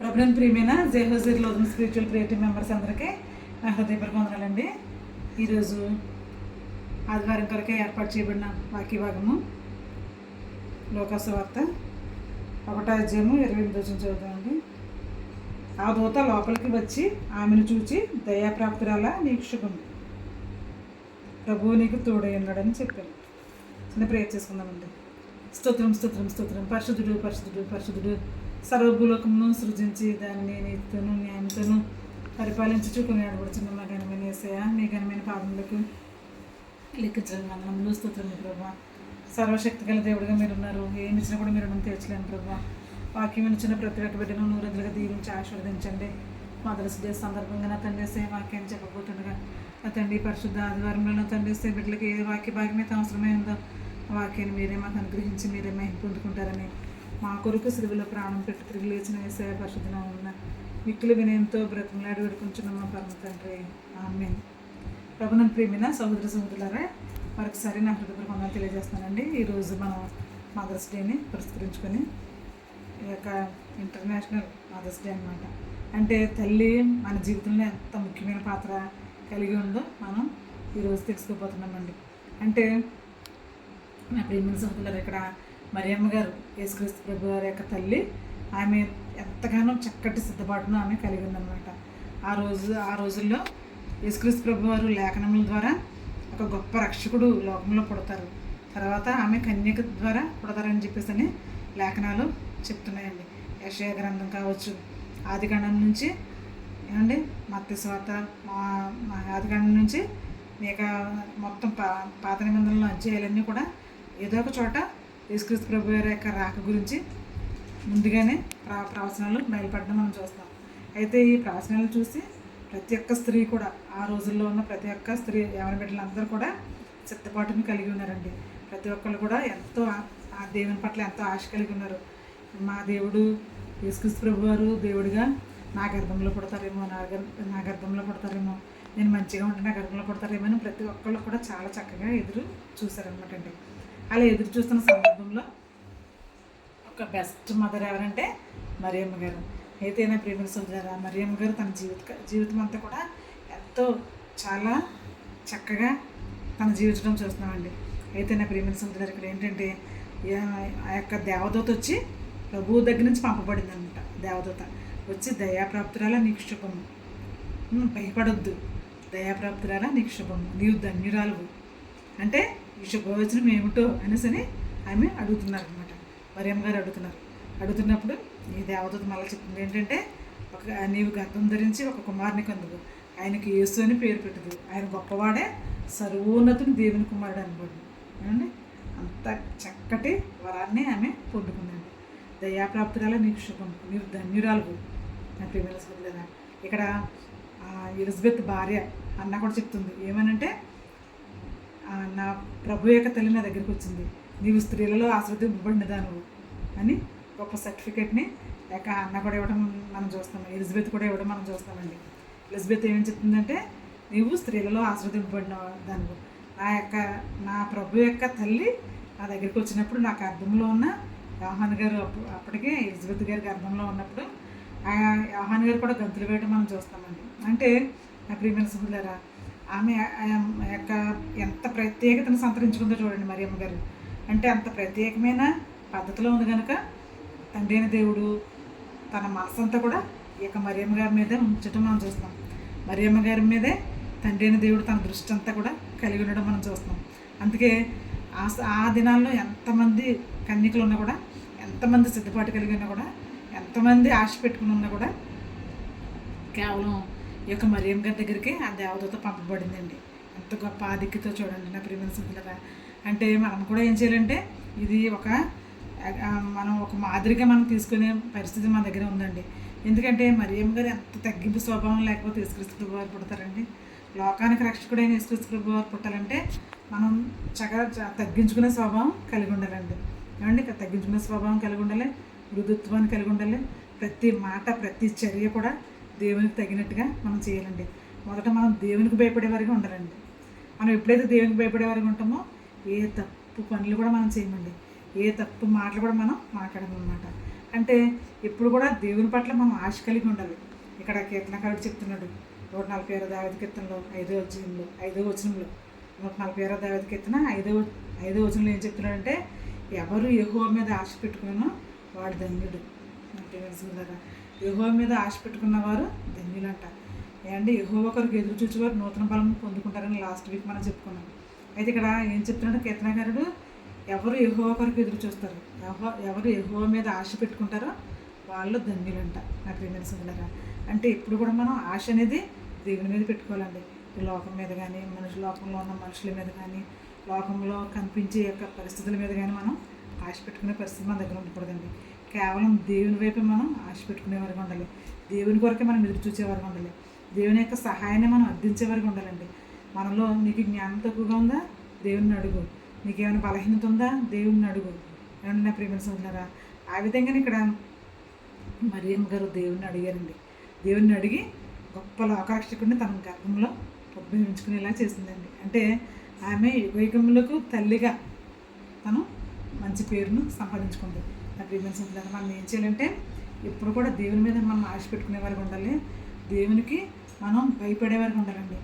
ప్రభుత్వం ప్రియమైన జేహోజీర్ లోదం spiritual prayer team members అందరికీ నా హృదయపూర్వక వందనాలండి. ఈరోజు ఆదివారం కొరకే ఏర్పాటు చేయబడిన వాక్య భాగము లోకాసు వార్త 1వ అధ్యాయము 28 చదువుతామండి. ఆ దూత లోపలికి వచ్చి ఆమెను చూచి దయాప్రాప్తురాలా నీకు శుభం, ప్రభువు నీకు తోడై ఉన్నాడని చెప్పారు. చిన్న ప్రేయర్ చేసుకుందామండి. స్తోత్రం స్తోత్రం స్తోత్రం. పరిశుద్ధుడు పరిశుద్ధుడు పరిశుద్ధుడు, సర్వభూలోకమును సృజించి దానిని నీతితోనూ న్యాయంతోనూ పరిపాలించుచు కొనియాడబడుచున్న మా ఘనమైన యేసయ్య, మీ ఘనమైన పాదములకు లెక్కించడం వందనములు స్తోత్రం ప్రభా. సర్వశక్తి గల దేవుడిగా మీరున్నారు. ఏమి ఇచ్చినా కూడా మీరు రుణం తీర్చలేను ప్రభా. వాక్యం ఇచ్చిన ప్రతి ఒక్క బిడ్డను నూరందులుగా దీవించి ఆశీర్వదించండి. మదర్స్ డే సందర్భంగా నా తండ్రి వేసే వాక్యాన్ని చెప్పబోతుండగా నా తండ్రి పరిశుద్ధ ఆదివారంలో నా తండ్రి వేసే బిడ్డలకి ఏ వాక్య భాగం అయితే అవసరమైందో ఆ వాక్యాన్ని మీరే మాకు అనుగ్రహించి మీరే మహిమ పొందుకుంటారని, మా కొరకు సిలువలో ప్రాణం పెట్టి తిరిగి లేచిన వేసే పరిశుద్ధన ఉన్న మిక్కులు వినయంతో బ్రతిమలాడి వేడుకుంటున్నాం మా పరమ తండ్రి, ఆమేన్. ప్రభువును ప్రియమైన సహోదర సహోదరులారా, మరొకసారి నా హృదయపూర్వక వందనాలు తెలియజేస్తున్నానండి. ఈరోజు మనం మదర్స్ డేని పురస్కరించుకొని ఈ యొక్క ఇంటర్నేషనల్ మదర్స్ డే అనమాట. అంటే తల్లి మన జీవితంలో ఎంత ముఖ్యమైన పాత్ర కలిగి ఉందో మనం ఈరోజు తెలుసుకోబోతున్నామండి. అంటే నా ప్రియమైన సహోదరులారా, ఇక్కడ మరియమ్మ గారు యేసుక్రీస్తు ప్రభు వారి యొక్క తల్లి, ఆమె ఎంతగానో చక్కటి సిద్ధపాటును ఆమె కలిగి ఉందన్నమాట. ఆ రోజుల్లో యేసుక్రీస్తు ప్రభు వారు లేఖనముల ద్వారా ఒక గొప్ప రక్షకుడు లోకంలో పుడతారు, తర్వాత ఆమె కన్యక ద్వారా పుడతారని చెప్పేసి అని లేఖనాలు చెప్తున్నాయండి. యెషయా గ్రంథం కావచ్చు, ఆదికాండం నుంచి ఏమండి మత్తయి సువార్త, ఆదికాండం నుంచి ఇక మొత్తం పాత నిబంధనల అధ్యాయాలన్నీ కూడా ఏదో ఒక చోట యేసుక్రీస్తు ప్రభు వారి యొక్క రాక గురించి ముందుగానే ప్రవచనాలు బయలుపడడం మనం చూస్తాం. అయితే ఈ ప్రవచనాలు చూసి ప్రతి ఒక్క స్త్రీ కూడా, ఆ రోజుల్లో ఉన్న ప్రతి ఒక్క స్త్రీ యవన బిడ్డలందరూ కూడా సిద్ధపాటుని కలిగి ఉన్నారండి. ప్రతి ఒక్కళ్ళు కూడా ఎంతో ఆ దేవుని పట్ల ఎంతో ఆశ కలిగి ఉన్నారు. మా దేవుడు యేసుక్రీస్తు ప్రభు వారు దేవుడిగా నా గర్భంలో పుడతారేమో, నా గర్భంలో పుడతారేమో, నేను మంచిగా ఉంటే నా గర్భంలో పుడతారేమో అని ప్రతి ఒక్కళ్ళు కూడా చాలా చక్కగా ఎదురు చూశారనమాట అండి. అలా ఎదురు చూస్తున్న సందర్భంలో ఒక బెస్ట్ మదర్ ఎవరంటే మరియమ్మ గారు. అయితే నా ప్రియమైన సోదరులారా, మరియమ్మ గారు తన జీవితం అంతా కూడా ఎంతో చాలా చక్కగా తన జీవించడం చూస్తున్నామండి. అయితే నా ప్రియమైన సోదరులారా, ఇక్కడ ఏంటంటే ఆ యొక్క దేవదూత వచ్చి ప్రభువు దగ్గర నుంచి పంపబడింది అనమాట. దేవదూత వచ్చి దయాప్రాప్తురాలా నీకు శుభము, భయపడొద్దు, దయాప్రాప్తురాలా నీకు శుభము, నీవు ధన్యురాలు అంటే ఈ శుభవచనం ఏమిటో అనేసి ఆమె అడుగుతున్నారు అనమాట. మరియమ్మ గారు అడుగుతున్నప్పుడు ఈ దేవదూత మళ్ళీ చెప్తుంది ఏంటంటే, నీవు గర్భం ధరించి ఒక కుమారుని కందువు, ఆయనకి యేసు అని పేరు పెట్టుదు, ఆయన గొప్పవాడే, సర్వోన్నతుని దేవుని కుమారుడు అనుకోండి. ఏమండి, అంత చక్కటి వరాన్ని ఆమె పొందుకుందండి. దయాప్రాప్తురాలా నీకు శుభం, నీవు ధన్యురాలు నా ప్రియమైన సోదరులారా. ఇక్కడ ఎలిజబెత్ భార్య అన్న కూడా చెప్తుంది ఏమనంటే, నా ప్రభు యొక్క తల్లి నా దగ్గరికి వచ్చింది, నీవు స్త్రీలలో ఆశీర్వదింపబడినదాను అని గొప్ప సర్టిఫికేట్ని లేక అన్న కూడా ఇవ్వడం మనం చూస్తాం, ఎలిజబెత్ కూడా ఇవ్వడం మనం చూస్తామండి. ఎలిజబెత్ ఏమని చెప్తుందంటే, నీవు స్త్రీలలో ఆశీర్వదింపబడిన దానివు, నా ప్రభు యొక్క తల్లి నా దగ్గరికి వచ్చినప్పుడు నాకు గర్భంలో ఉన్న యోహాన్ గారు, అప్పటికే ఎలిజబెత్ గారి గర్భంలో ఉన్నప్పుడు ఆ యోహాన్ గారు కూడా గంతులు వేయడం మనం చూస్తామండి. అంటే నా ప్రియమైన సహోదరులారా, ఆమె యొక్క ఎంత ప్రత్యేకతను సంతరించుకుందో చూడండి మరియమ్మ గారు. అంటే అంత ప్రత్యేకమైన పద్ధతిలో ఉంది కనుక తండ్రి అయిన దేవుడు తన మనసంతా కూడా ఈ యొక్క మరియమ్మ గారి మీదే ఉంచడం మనం చూస్తున్నాం. మరియమ్మ గారి మీదే తండ్రి అయిన దేవుడు తన దృష్టి అంతా కూడా కలిగి ఉండడం మనం చూస్తున్నాం. అందుకే ఆ దినాల్లో ఎంతమంది కన్యకలు ఉన్నా కూడా, ఎంతమంది సిద్ధపాటు కలిగి ఉన్నా కూడా, ఎంతమంది ఆశ పెట్టుకుని ఉన్నా కూడా కేవలం ఈ యొక్క మరియమ్మ గారి దగ్గరికి ఆ దేవదూత పంపబడిందండి. ఎంత గొప్ప ఆధిక్యతో చూడండి నా ప్రియమైన సోదరులారా. అంటే మనం కూడా ఏం చేయాలంటే, ఇది మనం ఒక మాదిరిగా మనం తీసుకునే పరిస్థితి మన దగ్గర ఉందండి. ఎందుకంటే మరియమ్మ గారు ఎంత తగ్గింపు స్వభావం లేకపోతే యేసుక్రీస్తు ప్రభు వారు పుడతారండి. లోకానికి రక్షకుడైన యేసుక్రీస్తు ప్రభు వారు పుట్టాలంటే మనం చక్కగా తగ్గించుకునే స్వభావం కలిగి ఉండాలండి. ఏమండి, తగ్గించుకునే స్వభావం కలిగి ఉండాలి, మృదుత్వాన్ని కలిగి ఉండాలి. ప్రతి మాట ప్రతి చర్య కూడా దేవునికి తగినట్టుగా మనం చేయాలండి. మొదట మనం దేవునికి భయపడేవారిగా ఉండాలండి. మనం ఎప్పుడైతే దేవునికి భయపడేవారిగా ఉంటామో ఏ తప్పు పనులు కూడా మనం చేయమండి, ఏ తప్పు మాటలు కూడా మనం మాట్లాడమన్నమాట. అంటే ఇప్పుడు కూడా దేవుని పట్ల మనం ఆశ కలిగి ఉండాలి. ఇక్కడ కీర్తనకారుడు చెప్తున్నాడు 146 దావీదు కీర్తనలో 5వ వచనంలో 146 దావీదు కీర్తన 5వ వచనంలో ఏం చెప్తున్నాడంటే, ఎవరు యెహోవా మీద ఆశ పెట్టుకున్నానో వాడు ధన్యుడు అంటే తెలుసుకున్నారా. యెహోవా మీద ఆశ పెట్టుకున్న వారు ధన్యులంట. ఏమంటే యెహోవా కొరకు ఎదురు చూసేవారు నూతన బలం పొందుకుంటారని లాస్ట్ వీక్ మనం చెప్పుకున్నాం. అయితే ఇక్కడ ఏం చెప్తున్నాడు కీర్తనకారుడు, ఎవరు యెహోవా కొరకు ఎదురు చూస్తారు, ఎవరు యెహోవా మీద ఆశ పెట్టుకుంటారో వాళ్ళు ధన్యులంట నా ప్రియమైన సోదరులారా. అంటే ఇప్పుడు కూడా మనం ఆశ అనేది దేవుని మీద పెట్టుకోవాలండి. ఈ లోకం మీద కానీ, లోకంలో ఉన్న మనుషుల మీద కానీ, లోకంలో కనిపించే యొక్క పరిస్థితుల మీద కానీ మనం ఆశ పెట్టుకునే పరిస్థితి మన దగ్గర ఉండకూడదండి. కేవలం దేవుని వైపు మనం ఆశ పెట్టుకునేవారుగా ఉండాలి. దేవుని కొరకే మనం ఎదురు చూసేవారుగా ఉండాలి. దేవుని యొక్క సహాయాన్ని మనం అర్థించేవారుగా ఉండాలండి. మనలో నీకు జ్ఞానం తక్కువగా ఉందా, దేవుని అడుగు. నీకేమైనా బలహీనత ఉందా, దేవుని అడుగు. ఏమన్నా నా ప్రియమైన సోదరులారా, ఆ విధంగానే ఇక్కడ మరియమ్మ గారు దేవుణ్ణి అడిగారండి. దేవుణ్ణి అడిగి గొప్ప లోకరక్షకుడిని తన గర్భంలో ఉద్భవించుకునేలా చేసిందండి. అంటే ఆమె యుగయుగములకు తల్లిగా తను మంచి పేరును సంపాదించుకుంది. నా ప్రియమైన సోదరులారా, మనం ఏం చేయాలంటే ఇప్పుడు కూడా దేవుని మీద మనం ఆశ పెట్టుకునే వారికి ఉండాలి. దేవునికి మనం భయపడేవారికి ఉండాలండి.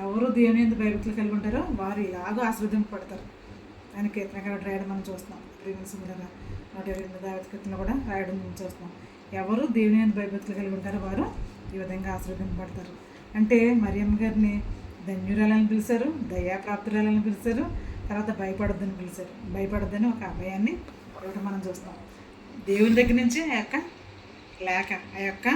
ఎవరు దేవుని మీద భయభక్తులు కలిగి ఉంటారో వారు ఇలాగో ఆశీర్వదింపబడతారు అని కీర్తనకారుడు రాయడం మనం చూస్తున్నాం. ప్రియమైన సోదరులారా, 128 దావీదు కీర్తనలో కూడా రాయడం మనం చూస్తున్నాం. ఎవరు దేవుని మీద భయభక్తులు కలిగి ఉంటారో వారు ఈ విధంగా ఆశీర్వదింపబడతారు. అంటే మరియమ్మ గారిని ధన్యురాలని పిలిచారు, దయాప్రాప్తురాలని పిలిచారు, తర్వాత భయపడొద్దని పిలిచారు. భయపడొద్దని ఒక అభయాన్ని ఇవ్వడం మనం చూస్తాం. దేవుని దగ్గర నుంచి ఆ యొక్క లేఖ, ఆ యొక్క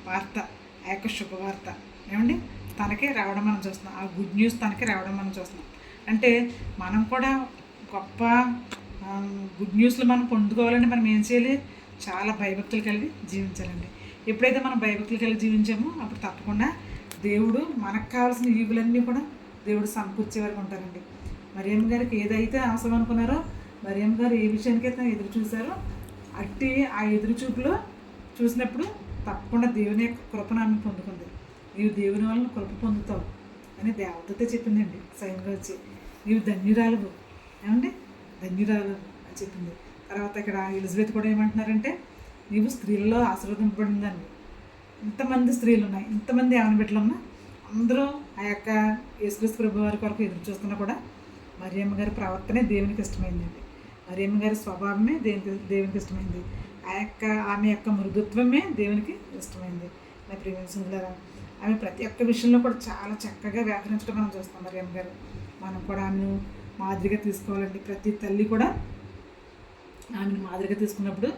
వార్త, ఆ యొక్క శుభవార్త ఏమండి తనకి రావడం మనం చూస్తున్నాం. ఆ గుడ్ న్యూస్ తనకి రావడం మనం చూస్తున్నాం. అంటే మనం కూడా గొప్ప గుడ్ న్యూస్లు మనం పొందుకోవాలంటే మనం ఏం చేయాలి, చాలా భయభక్తులు కలిగి జీవించాలండి. ఎప్పుడైతే మనం భయభక్తులు కలిగి జీవించామో అప్పుడు తప్పకుండా దేవుడు మనకు కావాల్సిన ఈవులన్నీ కూడా దేవుడు సమకూర్చే వరకు ఉంటారండి. మరియమ్మ గారికి ఏదైతే అవసరం అనుకున్నారో, మరియమ్మ గారు ఏ విషయానికైతే ఎదురు చూసారో అట్టి ఆ ఎదురు చూపులో చూసినప్పుడు తప్పకుండా దేవుని యొక్క కృపను ఆమె పొందుకుంది. నీవు దేవుని వలన కృప పొందుతావు అని దేవతతో చెప్పిందండి. స్వయంగా వచ్చి నీవు ధన్యురాలువు, ఏమండి ధన్యురాలు అని చెప్పింది. తర్వాత ఇక్కడ ఎలిజబెత్ కూడా ఏమంటున్నారంటే, నీవు స్త్రీలలో ఆశీర్వదింపబడిందండి. ఇంతమంది స్త్రీలు ఉన్నాయి, ఇంతమంది ఏమైనా బిడ్డలు ఉన్నా అందరూ ఆ యొక్క యేసుక్రీస్తు ప్రభు వారి కొరకు ఎదురు చూస్తున్నా కూడా మరియమ్మ గారి ప్రవర్తనే దేవునికి ఇష్టమైందండి. మరియమ్మ గారి స్వభావమే దేవునికి ఇష్టమైంది. ఆమె యొక్క మృదుత్వమే దేవునికి ఇష్టమైంది. నా ప్రియమైన సోదరులారా, ఆమె ప్రతి ఒక్క విషయంలో కూడా చాలా చక్కగా వ్యాకరించడం మనం చూస్తాం. మరియమ్మ గారు మనం కూడా ఆమెను మాదిరిగా తీసుకోవాలండి. ప్రతి తల్లి కూడా ఆమెను మాదిరిగా తీసుకున్నప్పుడు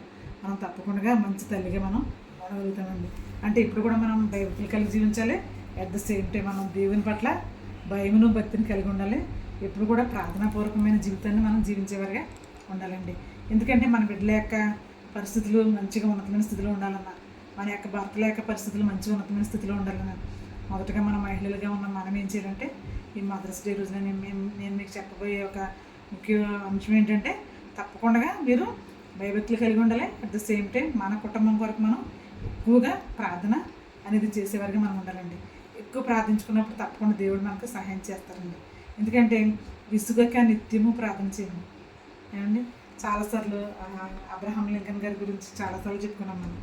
మనం తప్పకుండా మంచి తల్లిగా మనం ఉండగలుగుతామండి. అంటే ఇప్పుడు కూడా మనం భయభక్తులు కలిగి జీవించాలి. అట్ ద సేమ్ టైం మనం దేవుని పట్ల భయమును భక్తిని కలిగి ఉండాలి. ఎప్పుడు కూడా ప్రార్థనాపూర్వకమైన జీవితాన్ని మనం జీవించేవారిగా ఉండాలండి. ఎందుకంటే మన బిడ్డల యొక్క పరిస్థితులు మంచిగా ఉన్నతమైన స్థితిలో ఉండాలన్నా, మన యొక్క భర్తల యొక్క పరిస్థితులు మంచిగా ఉన్నతమైన స్థితిలో ఉండాలన్నా మొదటగా మన మహిళలుగా ఉన్న మనం ఏం చేయాలంటే, ఈ మదర్స్ డే రోజున నేను మీకు చెప్పబోయే ఒక ముఖ్య అంశం ఏంటంటే, తప్పకుండా మీరు భయభక్తులు కలిగి ఉండాలి. అట్ ద సేమ్ టైం మన కుటుంబం కొరకు మనం ఎక్కువగా ప్రార్థన అనేది చేసేవారిగా మనం ఉండాలండి. ఎక్కువ ప్రార్థించుకున్నప్పుడు తప్పకుండా దేవుడు మనకు సహాయం చేస్తారండి. ఎందుకంటే విసుగక నిత్యము ప్రార్థన చేయండి. ఏమండి చాలాసార్లు అబ్రహాం లింకన్ గారి గురించి చాలాసార్లు చెప్పుకున్నాం మనం.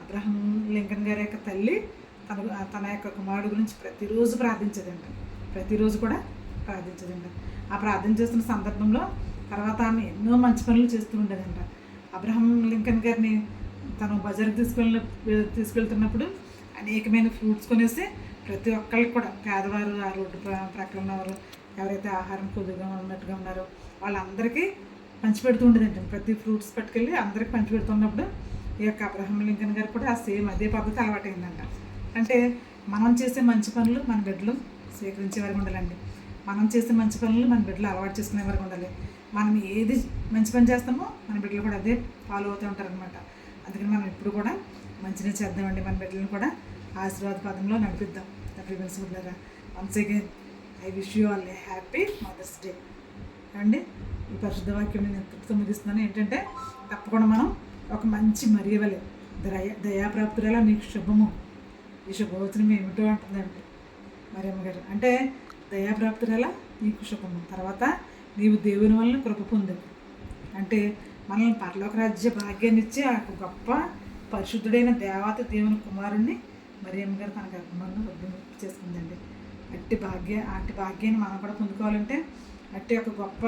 అబ్రహాం లింకన్ గారి యొక్క తల్లి తన యొక్క కుమారుడు గురించి ప్రతిరోజు ప్రార్థించేదండి. ప్రతిరోజు కూడా ప్రార్థించేదండి. ఆ ప్రార్థన చేస్తున్న సందర్భంలో తర్వాత ఆమె ఎన్నో మంచి పనులు చేస్తూ ఉండేదంట. అబ్రహాం లింకన్ గారిని తను బజార్కి తీసుకెళ్తున్నప్పుడు అనేకమైన ఫ్రూట్స్ కొనేసి ప్రతి ఒక్కరికి కూడా పేదవారు, ఆ రోడ్డు ప్రక్కన ఉన్నవారు, ఎవరైతే ఆహారం కొద్దిగా ఉన్నట్టుగా ఉన్నారో వాళ్ళందరికీ పంచిపెడుతూ ఉండేదండి. ప్రతి ఫ్రూట్స్ పట్టుకెళ్ళి అందరికి పంచిపెడుతున్నప్పుడు ఈ యొక్క అబ్రహాం లింకన్ గారు కూడా అదే పద్ధతి అలవాటైందంట. అంటే మనం చేసే మంచి పనులు మన బిడ్డలు స్వీకరించే వరకు ఉండాలండి. మనం చేసే మంచి పనులు మన బిడ్డలు అలవాటు చేసుకునే వరకు ఉండాలి. మనం ఏది మంచి పని చేస్తామో మన బిడ్డలు కూడా అదే ఫాలో అవుతూ ఉంటారనమాట. అందుకని మనం ఇప్పుడు కూడా మంచిగా చేద్దామండి. మన బిడ్డలను కూడా ఆశీర్వాద పదంలో నడిపిద్దాం. ప్రియమైన సోదరులారా, once again I wish you all a happy mother's day అండి. ఈ పరిశుద్ధ వాక్యం నేను ఎంతటితో ముగిస్తున్నాను. ఏంటంటే తప్పకుండా మనం ఒక మంచి మరియవలే దయాప్రాప్తురాలా నీకు శుభము. ఈ శుభవచనం ఏమిటో అంటుందండి మరియమ్మ గారు. అంటే దయాప్రాప్తురాలా నీకు శుభము, తర్వాత నీవు దేవుని వలన కృప పొందావు. అంటే మనల్ని పరలోక రాజ్య భాగ్యాన్ని ఇచ్చి ఆ గొప్ప పరిశుద్ధుడైన దేవత దేవుని కుమారుణ్ణి మరియమ్మ గారు తన గర్భంలో చేసుకుందండి. అట్టి భాగ్యాన్ని మనం కూడా పొందుకోవాలంటే, అట్టి ఒక గొప్ప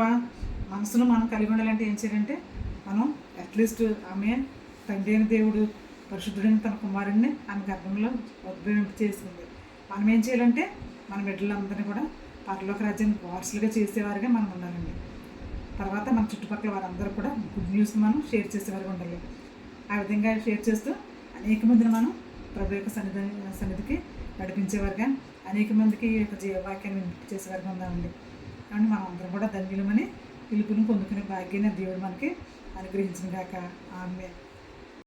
మనసును మనం కలిగి ఉండాలంటే ఏం చేయాలంటే, మనం అట్లీస్ట్ ఆమె తండ్రి అయిన దేవుడు పరిశుద్ధుడైన తన కుమారుణ్ణి ఆమె గర్భంలో చేసుకుంది. మనం ఏం చేయాలంటే మన బిడ్డలందరినీ కూడా పరలోక రాజ్యాన్ని వారసులుగా చేసేవారుగా మనం ఉండాలండి. తర్వాత మన చుట్టుపక్కల వారందరూ కూడా గుడ్ న్యూస్ని మనం షేర్ చేసేవారుగా ఉండాలి. ఆ విధంగా షేర్ చేస్తూ అనేక మందిని మనం ప్రభు యొక్క సన్నిధికి నడిపించేవారుగా, అనేక మందికి ఈ యొక్క జీవవాక్యాన్ని వినిపించేసేవారుగా ఉండాలండి. కాబట్టి మనం అందరం కూడా ధన్యులమని పిలుపుని పొందుకునే భాగ్యాన్ని దేవుడు మనకి అనుగ్రహించిన గాక. ఆమేన్.